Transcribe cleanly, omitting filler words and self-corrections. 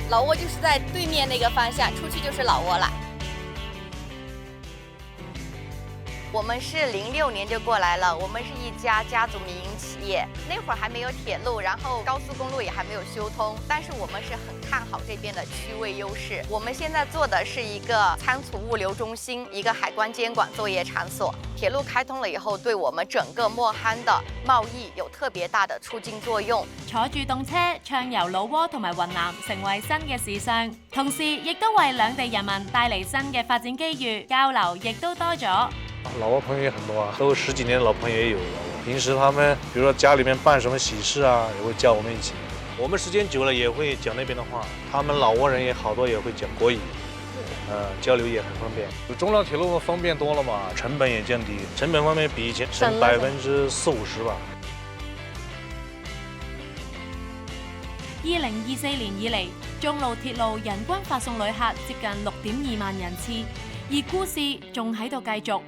老挝就是在对面那个方向，出去就是老挝了。我们是06年就过来了，我们是一家家族民营企业，那会儿还没有铁路，然后高速公路也还没有修通，但是我们是很看好这边的区位优势。我们现在做的是一个仓储物流中心，一个海关监管作业场所。铁路开通了以后，对我们整个莫罕的贸易有特别大的促進作用。坐住動車暢遊老撾同埋雲南，成為新嘅時尚，同時亦都為兩地人民帶嚟新嘅發展機遇，交流亦都多咗。老挝朋友也很多啊，都10幾年的老朋友也有了。平時他們，比如說家裡面辦什麼喜事啊，也會叫我們一起。我們時間久了也會講那邊的話，他們老挝人也好多也會講國語，交流也很方便。中辽鐵路方便多了嘛，成本也降低，成本方面比以前省40%-50%吧。2024年以嚟，中路鐵路人均發送旅客接近6.2萬人次，而故事仲喺度繼續。